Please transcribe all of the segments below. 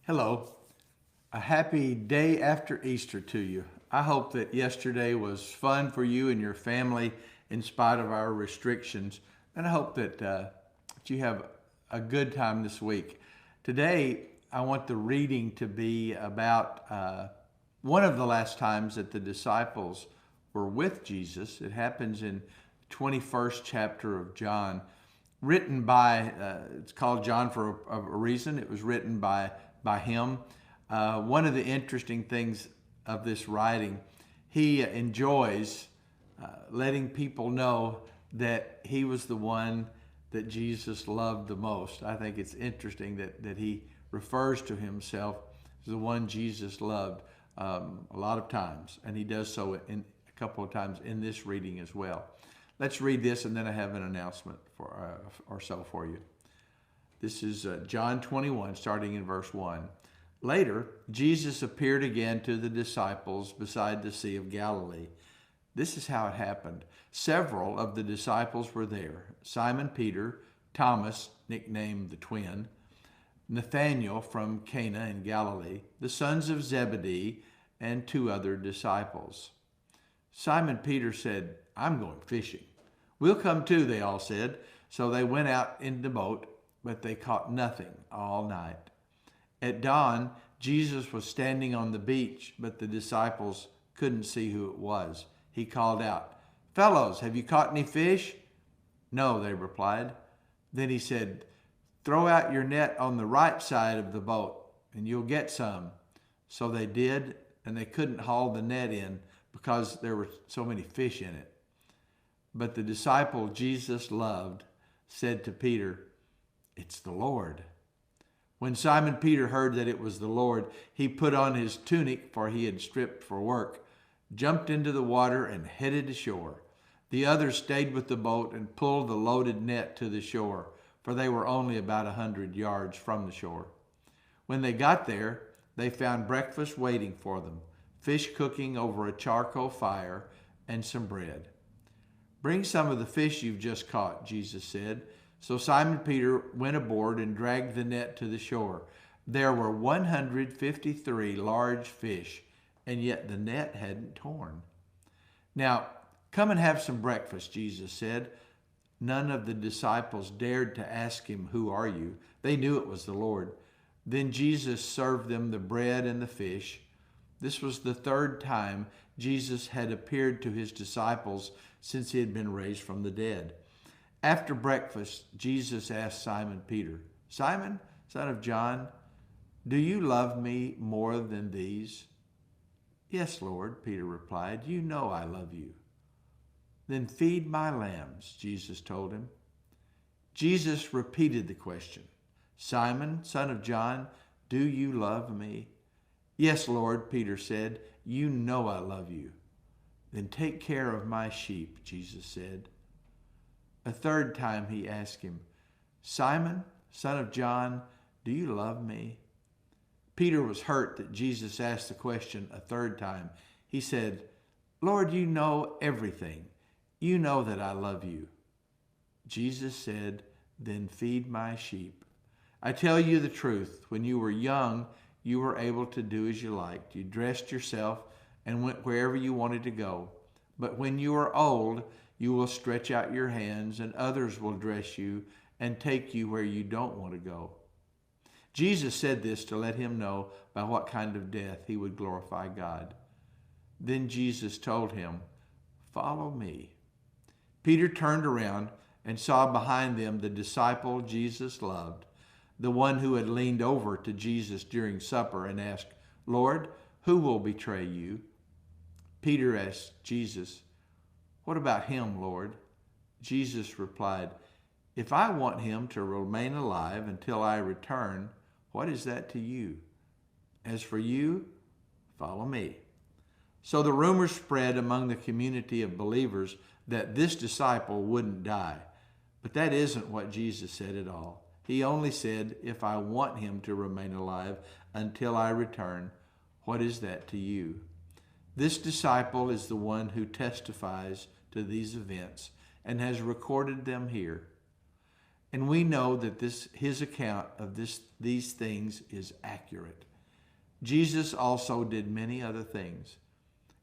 Hello. A happy day after Easter to you. I hope that yesterday was fun for you and your family in spite of our restrictions. And I hope that you have a good time this week. Today, I want the reading to be about one of the last times that the disciples were with Jesus. It happens in the 21st chapter of John, written by, it's called John for a reason. It was written by him. One of the interesting things of this writing, he enjoys letting people know that he was the one that Jesus loved the most. I think it's interesting that he refers to himself as the one Jesus loved a lot of times, and he does so in a couple of times in this reading as well. Let's read this, and then I have an announcement or so for you. This is John 21, starting in verse 1. Later, Jesus appeared again to the disciples beside the Sea of Galilee. This is how it happened. Several of the disciples were there: Simon Peter, Thomas, nicknamed the twin, Nathanael from Cana in Galilee, the sons of Zebedee, and two other disciples. Simon Peter said, "I'm going fishing." "We'll come too," they all said. So they went out in the boat, but they caught nothing all night. At dawn, Jesus was standing on the beach, but the disciples couldn't see who it was. He called out, "Fellows, have you caught any fish?" "No," they replied. Then he said, "Throw out your net on the right side of the boat, and you'll get some." So they did, and they couldn't haul the net in because there were so many fish in it. But the disciple Jesus loved said to Peter, "It's the Lord." When Simon Peter heard that it was the Lord, he put on his tunic, for he had stripped for work, jumped into the water, and headed ashore. The others stayed with the boat and pulled the loaded net to the shore, for they were only about 100 yards from the shore. When they got there, they found breakfast waiting for them: fish cooking over a charcoal fire and some bread. "Bring some of the fish you've just caught," Jesus said. So Simon Peter went aboard and dragged the net to the shore. There were 153 large fish, and yet the net hadn't torn. "Now, come and have some breakfast," Jesus said. None of the disciples dared to ask him, "Who are you?" They knew it was the Lord. Then Jesus served them the bread and the fish. This was the third time Jesus had appeared to his disciples since he had been raised from the dead. After breakfast, Jesus asked Simon Peter, "Simon, son of John, do you love me more than these?" "Yes, Lord," Peter replied. "You know I love you." "Then feed my lambs," Jesus told him. Jesus repeated the question, "Simon, son of John, do you love me?" "Yes, Lord," Peter said. "You know I love you." "Then take care of my sheep," Jesus said. A third time he asked him, "Simon, son of John, do you love me?" Peter was hurt that Jesus asked the question a third time. He said, "Lord, you know everything. You know that I love you." Jesus said, "Then feed my sheep. I tell you the truth. When you were young, you were able to do as you liked. You dressed yourself and went wherever you wanted to go. But when you are old, you will stretch out your hands, and others will dress you and take you where you don't want to go." Jesus said this to let him know by what kind of death he would glorify God. Then Jesus told him, "Follow me." Peter turned around and saw behind them the disciple Jesus loved, the one who had leaned over to Jesus during supper and asked, "Lord, who will betray you?" Peter asked Jesus, "What about him, Lord?" Jesus replied, "If I want him to remain alive until I return, what is that to you? As for you, follow me." So the rumor spread among the community of believers that this disciple wouldn't die. But that isn't what Jesus said at all. He only said, "If I want him to remain alive until I return, what is that to you?" This disciple is the one who testifies to these events and has recorded them here. And we know that his account of these things is accurate. Jesus also did many other things.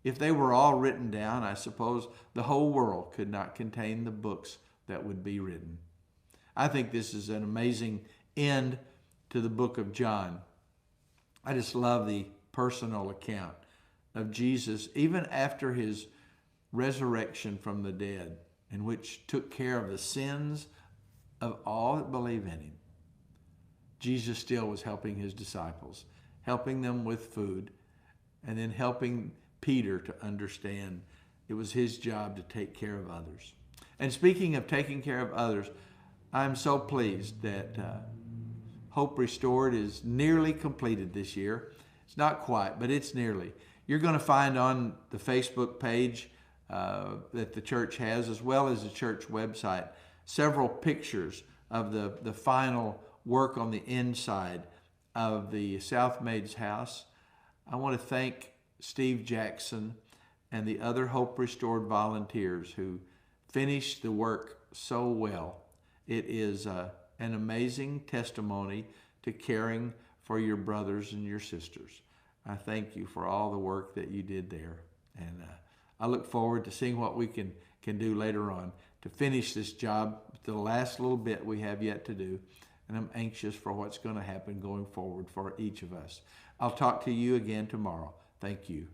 If they were all written down, I suppose the whole world could not contain the books that would be written. I think this is an amazing end to the book of John. I just love the personal account of Jesus, even after his resurrection from the dead, in which took care of the sins of all that believe in him. Jesus still was helping his disciples, helping them with food, and then helping Peter to understand it was his job to take care of others. And speaking of taking care of others, I'm so pleased that Hope Restored is nearly completed this year. It's not quite, but it's nearly. You're going to find on the Facebook page that the church has, as well as the church website, several pictures of the final work on the inside of the South Maids house. I want to thank Steve Jackson and the other Hope Restored volunteers who finished the work so well. It is an amazing testimony to caring for your brothers and your sisters. I thank you for all the work that you did there. And I look forward to seeing what we can do later on to finish this job, the last little bit we have yet to do. And I'm anxious for what's going to happen going forward for each of us. I'll talk to you again tomorrow. Thank you.